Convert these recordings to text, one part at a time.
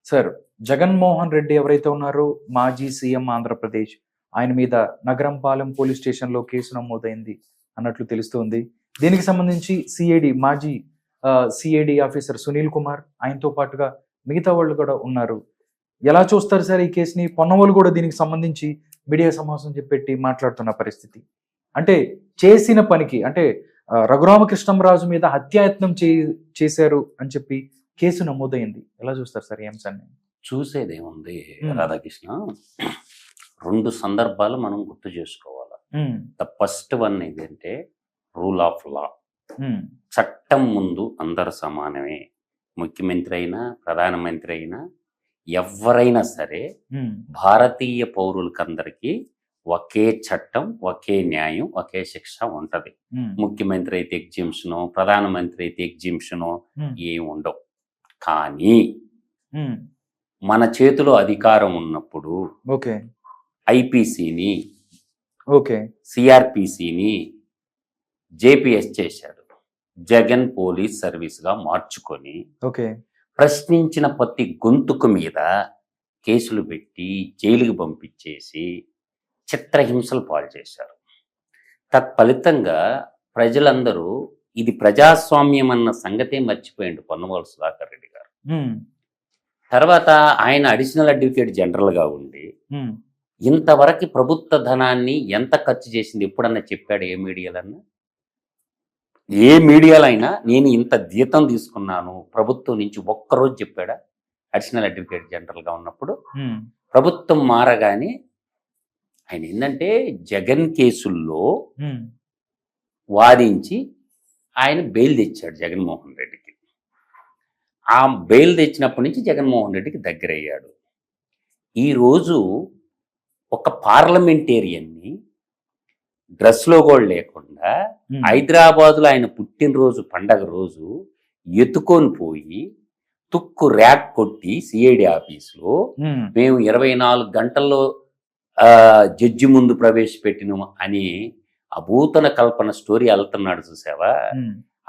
Sir, Jaganmohan Reddy ఎవరైతే ఉన్నారో మాజీ సీఎం ఆంధ్రప్రదేశ్, ఆయన మీద నగరంపాలెం పోలీస్ స్టేషన్‌లో కేసు నమోదైంది అన్నట్లు తెలుస్తోంది. దీనికి సంబంధించి సీఐడీ మాజీ సీఐడీ ఆఫీసర్ సునీల్ కుమార్, ఆయనతో పాటుగా మిగతా వాళ్ళు కూడా ఉన్నారు. ఎలా చూస్తారు సార్ ఈ కేసుని? పొన్నవాళ్ళు కూడా దీనికి సంబంధించి మీడియా సమావేశం పెట్టి మాట్లాడుతున్న పరిస్థితి. అంటే చేసిన పనికి అంటే రఘురామకృష్ణంరాజు మీద హత్యాయత్నం చేశారు అని చెప్పి కేసు నమోదైంది. ఎలా చూస్తారు సార్ ఈ అంశాన్ని? చూసేదేముంది రాధాకృష్ణ, రెండు సందర్భాలు మనం గుర్తు చేసుకోవాలి. ద ఫస్ట్ వన్ ఏంటంటే రూల్ ఆఫ్ లా. చట్టం ముందు అందరు సమానమే. ముఖ్యమంత్రి అయినా ప్రధానమంత్రి అయినా ఎవరైనా సరే భారతీయ పౌరులకందరికీ ఒకే చట్టం, ఒకే న్యాయం, ఒకే శిక్ష ఉంటది. ముఖ్యమంత్రి అయితే ఎగ్జిబిషను, ప్రధానమంత్రి అయితే ఎగ్జిబిషను ఏమి ఉండవు. కానీ మన చేతిలో అధికారం ఉన్నప్పుడు ఐపీసీని, సిఆర్పిసిని జేపీఎస్ చేశాడు. జగన్ పోలీస్ సర్వీస్ గా మార్చుకొని ప్రశ్నించిన ప్రతి గొంతుకు మీద కేసులు పెట్టి జైలుకి పంపించేసి చిత్రహింసలు పాలు చేశారు. తత్ఫలితంగా ప్రజలందరూ ఇది ప్రజాస్వామ్యం అన్న సంగతే మర్చిపోయిండు పొన్నవాళ్ళ సుధాకర్ రెడ్డి గారు. తర్వాత ఆయన అడిషనల్ అడ్వకేట్ జనరల్గా ఉండి ఇంతవరకు ప్రభుత్వ ధనాన్ని ఎంత ఖర్చు చేసింది ఎప్పుడన్నా చెప్పాడు? ఏ మీడియాలో అయినా నేను ఇంత జీతం తీసుకున్నాను ప్రభుత్వం నుంచి ఒక్కరోజు చెప్పాడా? అడిషనల్ అడ్వకేట్ జనరల్గా ఉన్నప్పుడు ప్రభుత్వం మారగానే ఆయన ఏంటంటే జగన్ కేసుల్లో వాదించి ఆయన బెయిల్ తెచ్చాడు జగన్మోహన్ రెడ్డికి. ఆ బెయిల్ తెచ్చినప్పటి నుంచి జగన్మోహన్ రెడ్డికి దగ్గర అయ్యాడు. ఈరోజు ఒక పార్లమెంటేరియన్ని డ్రెస్లో కూడా లేకుండా హైదరాబాదులో ఆయన పుట్టినరోజు పండగ రోజు ఎత్తుకొని పోయి తుక్కు ర్యాక్ కొట్టి సిఐడి ఆఫీసులో మేము 24 గంటల్లో జడ్జి ముందు ప్రవేశపెట్టినాము అని అభూతన కల్పన స్టోరీ వెళ్తున్నాడు చూసావా?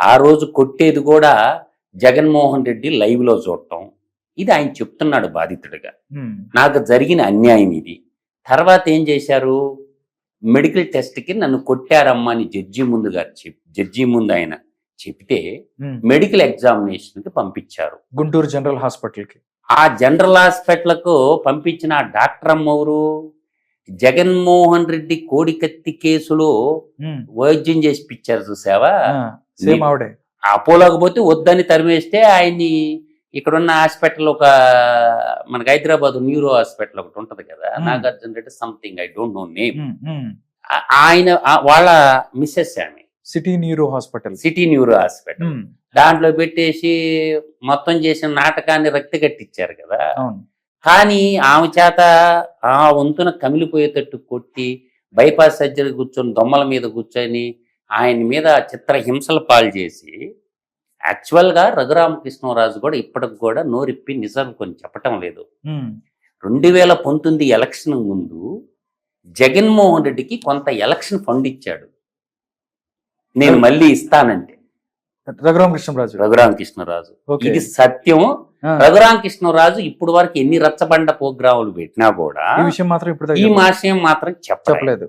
ఆ రోజు కొట్టేది కూడా జగన్మోహన్ రెడ్డి లైవ్ లో చూడటం, ఇది ఆయన చెప్తున్నాడు బాధితుడిగా. నాకు జరిగిన అన్యాయం ఇది. తర్వాత ఏం చేశారు? మెడికల్ టెస్ట్కి నన్ను కొట్టారమ్మా అని జడ్జి ముందు ఆయన చెప్తే మెడికల్ ఎగ్జామినేషన్కి పంపించారు గుంటూరు జనరల్ హాస్పిటల్కి. ఆ జనరల్ హాస్పిటల్కు పంపించిన డాక్టర్ అమ్మవరు జగన్మోహన్ రెడ్డి కోడికత్తి కేసులో వైద్యం చేసి పిచ్చారు చూసావా? అపోలోకి పోతే వద్దని తరిమేస్తే ఆయన్ని ఇక్కడున్న హాస్పిటల్, ఒక మనకి హైదరాబాద్ న్యూరో హాస్పిటల్ ఒకటి ఉంటది కదా, Nagarjuna Reddy something, I don't know name, ఆయన వాళ్ళ మిస్సెస్ ఆమె సిటీ న్యూరో హాస్పిటల్ దాంట్లో పెట్టేసి మొత్తం చేసిన నాటకాన్ని రక్తి కట్టించారు కదా. కానీ ఆమె చేత ఆ వంతున కమిలిపోయేటట్టు కొట్టి బైపాస్ సర్జరీ కూర్చొని దొమ్మల మీద కూర్చొని ఆయన మీద చిత్రహింసలు పాలు చేసి, యాక్చువల్గా రఘురామకృష్ణరాజు కూడా ఇప్పటికి కూడా నోరిప్పి నిజం కొన్ని చెప్పటం లేదు. 2019 ఎలక్షన్ ముందు జగన్మోహన్ రెడ్డికి కొంత ఎలక్షన్ ఫండ్ ఇచ్చాడు, నేను మళ్ళీ ఇస్తానంటే. రఘురామకృష్ణరాజు ఇది సత్యం. రఘురామకృష్ణరాజు ఇప్పుడు వరకు ఎన్ని రచ్చబండ ప్రోగ్రాములు పెట్టినా కూడా ఈ విషయం మాత్రం చెప్పలేదు.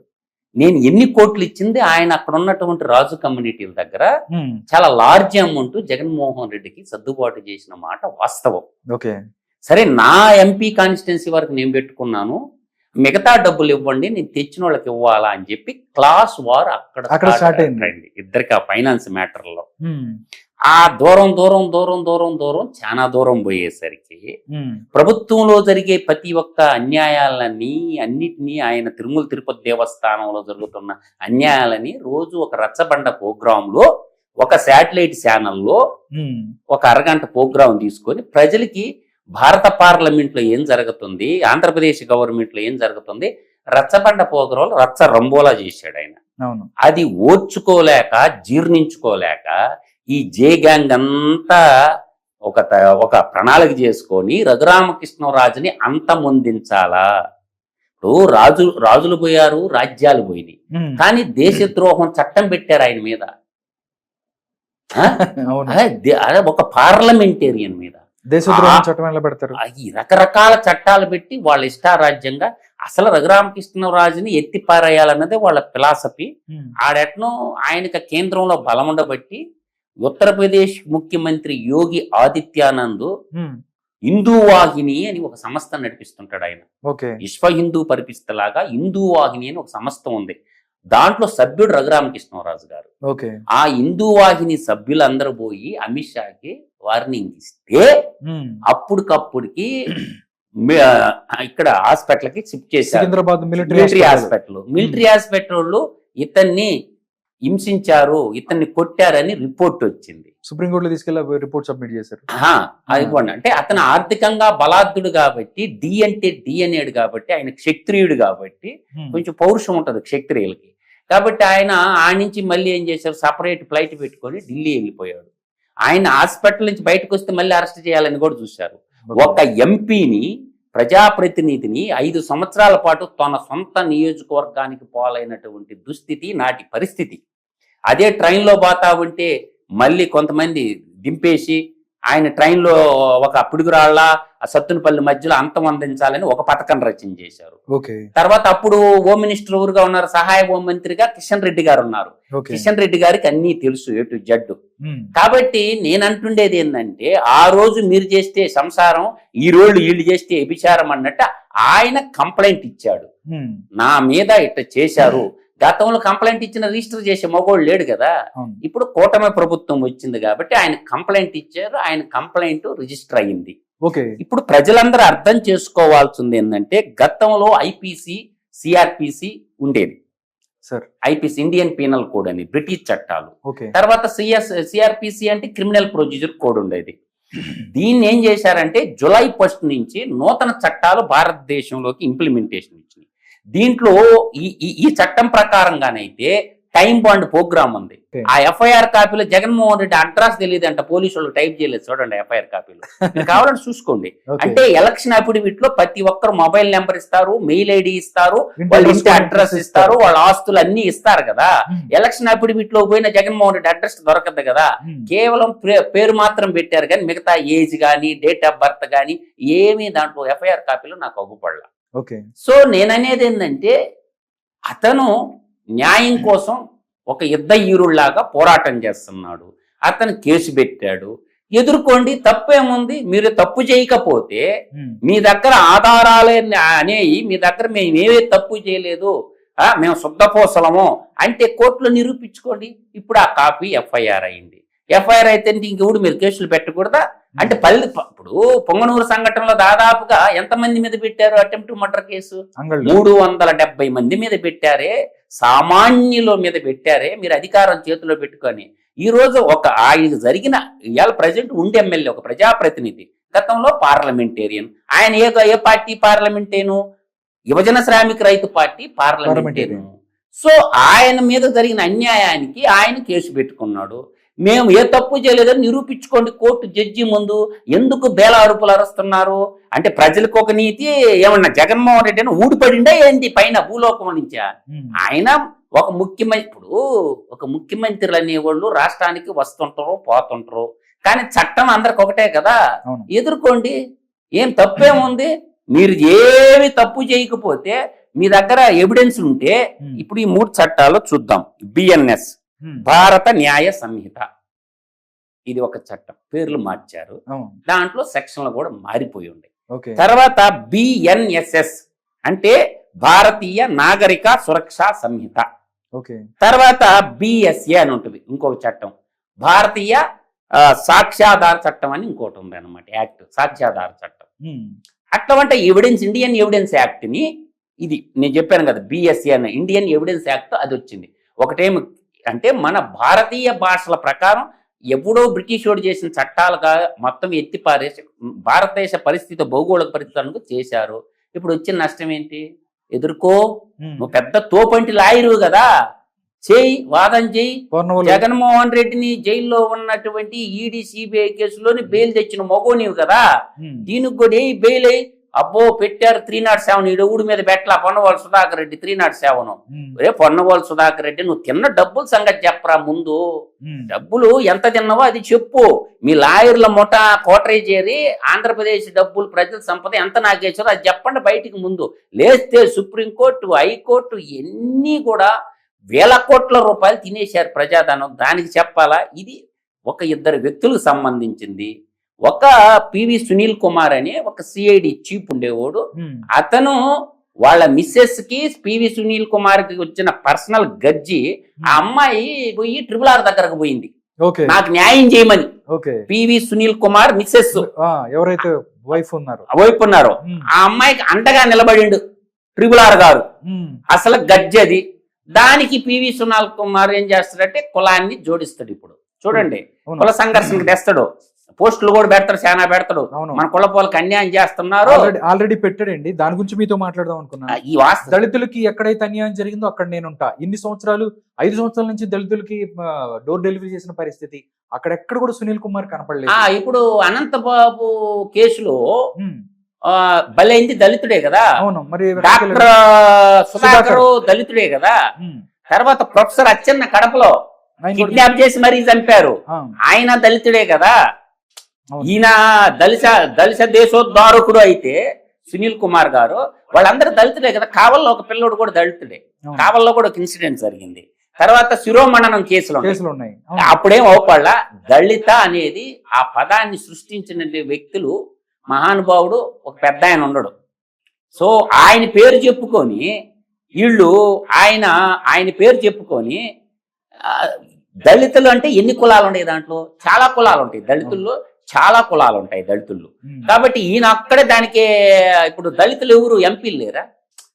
నేను ఎన్ని కోట్లు ఇచ్చింది ఆయన అక్కడ ఉన్నటువంటి రాజు కమ్యూనిటీల దగ్గర చాలా లార్జ్ అమౌంట్ జగన్మోహన్ రెడ్డికి సర్దుబాటు చేసిన మాట వాస్తవం. సరే, నా ఎంపీ కాన్స్టిట్యున్సీ వరకు నేను పెట్టుకున్నాను, మిగతా డబ్బులు ఇవ్వండి, నేను తెచ్చిన వాళ్ళకి ఇవ్వాలా అని చెప్పి క్లాస్ వార్ అక్కడ స్టార్ట్ అయింది ఇద్దరికి. ఆ ఫైనాన్స్ మ్యాటర్ లో ఆ దూరం చాలా దూరం పోయేసరికి ప్రభుత్వంలో జరిగే ప్రతి ఒక్క అన్నిటినీ ఆయన తిరుమల తిరుపతి దేవస్థానంలో జరుగుతున్న అన్యాయాలని రోజు ఒక రచ్చబండ ప్రోగ్రామ్ లో, ఒక శాటిలైట్ ఛానల్లో ఒక అరగంట ప్రోగ్రాం తీసుకొని ప్రజలకి భారత పార్లమెంట్ లో ఏం జరుగుతుంది, ఆంధ్రప్రదేశ్ గవర్నమెంట్ లో ఏం జరుగుతుంది, రచ్చబండ ప్రోగ్రాంలో రచ్చ రంబోలా చేశాడు ఆయన. అది ఓర్చుకోలేక జీర్ణించుకోలేక ఈ జే గ్యాంగ్ అంతా ఒక ప్రణాళిక చేసుకొని రఘురామకృష్ణరాజుని అంతమొందించాలా. ఇప్పుడు రాజులు పోయారు, రాజ్యాలు పోయినాయి, కానీ దేశద్రోహం చట్టం పెట్టారు ఆయన మీద, ఒక పార్లమెంటేరియన్ మీద. దేశద్రోహం చట్టం ఎలా పెడతారు? ఈ రకరకాల చట్టాలు పెట్టి వాళ్ళ ఇష్టారాజ్యంగా అసలు రఘురామకృష్ణరాజుని ఎత్తిపారేయాలన్నదే వాళ్ళ ఫిలాసఫీ. ఆడెట్నో ఆయనకి కేంద్రంలో బలం ఉండబట్టి ఉత్తరప్రదేశ్ ముఖ్యమంత్రి యోగి ఆదిత్యానంద్ హిందూ వాహిని అని ఒక సంస్థ నడిపిస్తుంటాడు ఆయన. విశ్వ హిందూ పరిపిస్తలాగా హిందూ వాహిని అని ఒక సంస్థ ఉంది. దాంట్లో సభ్యుడు రఘురామకృష్ణరాజు గారు. ఆ హిందూ వాహిని సభ్యులందరూ పోయి అమిత్ షాకి వార్నింగ్ ఇస్తే అప్పటికప్పుడికి ఇక్కడ హాస్పిటల్ కి షిఫ్ట్ చేశారు. మిలిటరీ హాస్పిటల్ వాళ్ళు ఇతన్ని హింసించారు, ఇతన్ని కొట్టారని రిపోర్ట్ వచ్చింది. సుప్రీంకోర్టులో తీసుకెళ్లి రిపోర్ట్ సబ్మిట్ చేశారు. అయిపోండి అంటే అతను ఆర్థికంగా బలాఢ్యుడు కాబట్టి, డి అంటే డి అనేడు కాబట్టి, ఆయన క్షత్రియుడు కాబట్టి కొంచెం పౌరుషం ఉంటది క్షత్రియులకి. కాబట్టి ఆయన నుంచి మళ్ళీ ఏం చేశారు, సపరేట్ ఫ్లైట్ పెట్టుకొని ఢిల్లీ వెళ్ళిపోయాడు. ఆయన హాస్పిటల్ నుంచి బయటకు వస్తే మళ్ళీ అరెస్ట్ చేయాలని కూడా చూశారు. ఒక ఎంపీని, ప్రజాప్రతినిధిని 5 సంవత్సరాల పాటు తన సొంత నియోజకవర్గానికి పోలైనటువంటి దుస్థితి నాటి పరిస్థితి. అదే ట్రైన్లో పోతా ఉంటే మళ్ళీ కొంతమంది దింపేసి ఆయన ట్రైన్లో ఒక పిడుగురాళ్ళ సత్తునపల్లి మధ్యలో అంతం అందించాలని ఒక పథకం రచన చేశారు. తర్వాత అప్పుడు హోమ్ మినిస్టర్ ఊరుగా ఉన్నారు, సహాయ హోం మంత్రిగా కిషన్ రెడ్డి గారు ఉన్నారు. కిషన్ రెడ్డి గారికి అన్ని తెలుసు ఏ టు జెడ్. కాబట్టి నేను అంటుండేది ఏంటంటే, ఆ రోజు మీరు చేస్తే సంసారం, ఈ రోజు వీళ్ళు చేస్తే వ్యభిచారం అన్నట్టు ఆయన కంప్లైంట్ ఇచ్చాడు. నా మీద ఇట్లా చేశారు. గతంలో కంప్లైంట్ ఇచ్చిన రిజిస్టర్ చేసే మగోళ్ళు లేడు కదా. ఇప్పుడు కూటమి ప్రభుత్వం వచ్చింది కాబట్టి ఆయన కంప్లైంట్ ఇచ్చారు. ఆయన కంప్లైంట్ రిజిస్టర్ అయ్యింది. ఇప్పుడు ప్రజలందరూ అర్థం చేసుకోవాల్సింది ఏంటంటే, గతంలో ఐపీసీ, సిఆర్పిసి ఉండేది. ఐపీసీ ఇండియన్ పీనల్ కోడ్ అని బ్రిటిష్ చట్టాలు. తర్వాత సిఆర్పిసి అంటే క్రిమినల్ ప్రొసీజర్ కోడ్ ఉండేది. దీన్ని ఏం చేశారంటే జూలై 1 నుంచి నూతన చట్టాలు భారతదేశంలోకి ఇంప్లిమెంటేషన్ ఇచ్చింది. దీంట్లో ఈ చట్టం ప్రకారంగానైతే టైం బాండ్ ప్రోగ్రామ్ ఉంది. ఆ ఎఫ్ఐఆర్ కాపీలో జగన్మోహన్ రెడ్డి అడ్రస్ తెలియదు అంట, పోలీసు వాళ్ళు టైప్ చేయలేదు. చూడండి ఎఫ్ఐఆర్ కాపీలో, మీరు కావాలంటే చూసుకోండి. అంటే ఎలక్షన్ అఫిడవిట్ లో ప్రతి ఒక్కరు మొబైల్ నెంబర్ ఇస్తారు, మెయిల్ ఐడి ఇస్తారు, వాళ్ళ ఇంటి అడ్రస్ ఇస్తారు, వాళ్ళ ఆస్తులు అన్ని ఇస్తారు కదా. ఎలక్షన్ అఫిడవిట్ లో పోయిన జగన్మోహన్ రెడ్డి అడ్రస్ దొరకదు కదా. కేవలం పేరు మాత్రం పెట్టారు కానీ మిగతా ఏజ్ గానీ, డేట్ ఆఫ్ బర్త్ గానీ ఏమీ దాంట్లో ఎఫ్ఐఆర్ కాపీలో నాకు అగ్గుపడలా. సో నేననేది ఏంటంటే, అతను న్యాయం కోసం ఒక యుద్ధ హీరుల్లాగా పోరాటం చేస్తున్నాడు. అతను కేసు పెట్టాడు, ఎదుర్కోండి, తప్పేముంది. మీరు తప్పు చేయకపోతే మీ దగ్గర ఆధారాలే అనేవి, మీ దగ్గర మేమేవే తప్పు చేయలేదు, మేము శుద్ధపోసలము అంటే కోర్టులో నిరూపించుకోండి. ఇప్పుడు ఆ కాపీ ఎఫ్ఐఆర్ అయింది. ఎఫ్ఐఆర్ అయితే ఇంకెప్పుడు మీరు కేసులు పెట్టకూడదా? అంటే ఇప్పుడు పొంగనూరు సంఘటనలో దాదాపుగా ఎంతమంది మీద పెట్టారు అటెంప్ట్ మర్డర్ కేసు? 370 మంది మీద పెట్టారే, సామాన్యుల మీద పెట్టారే. మీరు అధికారం చేతిలో పెట్టుకొని ఈ రోజు ఒక ఆయన జరిగిన ఇవాళ ప్రజెంట్ ఉండే ఎమ్మెల్యే ఒక ప్రజాప్రతినిధి, గతంలో పార్లమెంటేరియన్. ఆయన ఏ పార్టీ పార్లమెంటేను? యువజన శ్రామిక రైతు పార్టీ పార్లమెంటేరియన్. సో ఆయన మీద జరిగిన అన్యాయానికి ఆయన కేసు పెట్టుకున్నాడు. మేము ఏ తప్పు చేయలేదని నిరూపించుకోండి కోర్టు జడ్జి ముందు. ఎందుకు బేల అరుపులు అరుస్తున్నారు అంటే, ప్రజలకు ఒక నీతి ఏమన్నా జగన్మోహన్ రెడ్డి అని ఊడిపడిండా ఏంటి పైన భూలోకం నుంచా? ఆయన ఒక ముఖ్యమంత్రులు అనేవాళ్ళు రాష్ట్రానికి వస్తుంటారు, పోతుంటారు. కానీ చట్టం అందరికి ఒకటే కదా, ఎదుర్కోండి. ఏం తప్పేముంది? మీరు ఏమి తప్పు చేయకపోతే మీ దగ్గర ఎవిడెన్స్ ఉంటే, ఇప్పుడు ఈ 3 చట్టాలు చూద్దాం. బిఎన్ఎస్, భారత న్యాయ సంహిత, ఇది ఒక చట్టం, పేర్లు మార్చారు. దాంట్లో సెక్షన్లు కూడా మారిపోయి ఉన్నాయి. తర్వాత బిఎన్ఎస్ఎస్ అంటే భారతీయ నాగరిక సురక్షా సంహిత. తర్వాత బిఎస్ఏ అని ఉంటుంది ఇంకొక చట్టం, భారతీయ సాక్ష్యాధార చట్టం అని ఇంకోటి ఉంది అనమాట, యాక్ట్, సాక్ష్యాధార చట్టం. అట్లాంటి ఎవిడెన్స్, ఇండియన్ ఎవిడెన్స్ యాక్ట్ ని, ఇది నేను చెప్పాను కదా బిఎస్ఏ అన్న ఇండియన్ ఎవిడెన్స్ యాక్ట్, అది వచ్చింది. ఒకటేమి అంటే మన భారతీయ భాషల ప్రకారం ఎప్పుడో బ్రిటిష్ వాడు చేసిన చట్టాలుగా మొత్తం ఎత్తిపారేసి భారతదేశ పరిస్థితి, భౌగోళిక పరిస్థితులకు చేశారు. ఇప్పుడు వచ్చిన నష్టం ఏంటి? ఎదుర్కో, నువ్వు పెద్ద తోపంటి లాయరు కదా, చేయి, వాదన చేయి. జగన్మోహన్ రెడ్డిని జైల్లో ఉన్నటువంటి ఈడీ సిబిఐ కేసులోని బెయిల్ తెచ్చిన మగోనివి కదా, దీనికి కూడా బెయిల్ అయ్యి అబ్బో పెట్టారు 307, ఈడు ఊడి మీద పెట్టలా పొన్నవాళ్ళు సుధాకర్ రెడ్డి 307. రే పొన్నవాళ్ళు సుధాకర్ రెడ్డి, నువ్వు తిన్న డబ్బుల సంగతి చెప్పరా ముందు. డబ్బులు ఎంత తిన్నావో అది చెప్పు. మీ లాయర్ల ముఠ కోటరీ చేరి ఆంధ్రప్రదేశ్ డబ్బులు ప్రజల సంపద ఎంత నాకేసారో అది చెప్పండి బయటికి ముందు. లేస్తే సుప్రీంకోర్టు, హైకోర్టు ఎన్ని కూడా వేల కోట్ల రూపాయలు తినేశారు ప్రజాధనం. దానికి చెప్పాలా? ఇది ఒక ఇద్దరు వ్యక్తులకు సంబంధించింది. ఒక పివి సునీల్ కుమార్ అనే ఒక సిఐడి చీఫ్ ఉండేవాడు. అతను వాళ్ళ మిస్సెస్ కి పివి సునీల్ కుమార్ కి వచ్చిన పర్సనల్ గజ్జి ఆ అమ్మాయి పోయి RRR దగ్గరకు పోయింది నాకు న్యాయం చేయమని. పివి సునీల్ కుమార్ మిస్సెస్ ఎవరైతే వైఫ్ ఉన్నారో ఆ అమ్మాయికి అండగా నిలబడిండు RRR గారు. అసలు గజ్జి అది. దానికి పివి సునీల్ కుమార్ ఏం చేస్తాడంటే కులాన్ని జోడిస్తాడు. ఇప్పుడు చూడండి, కుల సంఘర్షణకు తెస్తాడు, పోస్టులు కూడా పెడతాడు, చాలా పెడతాడు. మన కులపోలకు అన్యాయం చేస్తున్నారు. ఆల్రెడీ పెట్టాడండి. దాని గురించి మీతో మాట్లాడదాం అనుకున్నా. ఈ వాస్తవం దళితులకి ఎక్కడైతే అన్యాయం జరిగిందో అక్కడ నేనుంటా. ఇన్ని సంవత్సరాలు 5 సంవత్సరాల నుంచి దళితులకి డోర్ డెలివరీ చేసిన పరిస్థితి అక్కడెక్కడ కూడా సునీల్ కుమార్ కనపడలేదు. ఇప్పుడు అనంతబాబు కేసులో బలైంది దళితుడే కదా. అవును, మరి డాక్టర్ సుధాకర్ దళితుడే కదా. తర్వాత ప్రొఫెసర్ అచ్చెన్న కడపలో కిడ్నాప్ చేసి మరీ చంపారు, ఆయన దళితుడే కదా. ఈయన దళిత దేశోద్ధారకుడు అయితే సునీల్ కుమార్ గారు, వాళ్ళందరూ దళితుడే కదా. కావల్లో ఒక పిల్లోడు కూడా దళితుడే. కావల్లో కూడా ఒక ఇన్సిడెంట్ జరిగింది. తర్వాత శిరోమణనం కేసులు ఉన్నాయి. అప్పుడేం అవుపళ్ళ దళిత అనేది ఆ పదాన్ని సృష్టించిన వ్యక్తులు మహానుభావుడు ఒక పెద్ద ఆయన ఉండడు. సో ఆయన పేరు చెప్పుకొని వీళ్ళు ఆయన పేరు చెప్పుకొని దళితులు అంటే ఎన్ని కులాలు ఉంటాయి? దాంట్లో చాలా కులాలు ఉంటాయి. దళితుల్లో చాలా కులాలు ఉంటాయి దళితుల్లో. కాబట్టి ఈయన అక్కడే దానికి ఇప్పుడు దళితులు ఎవరు ఎంపీలు లేరా?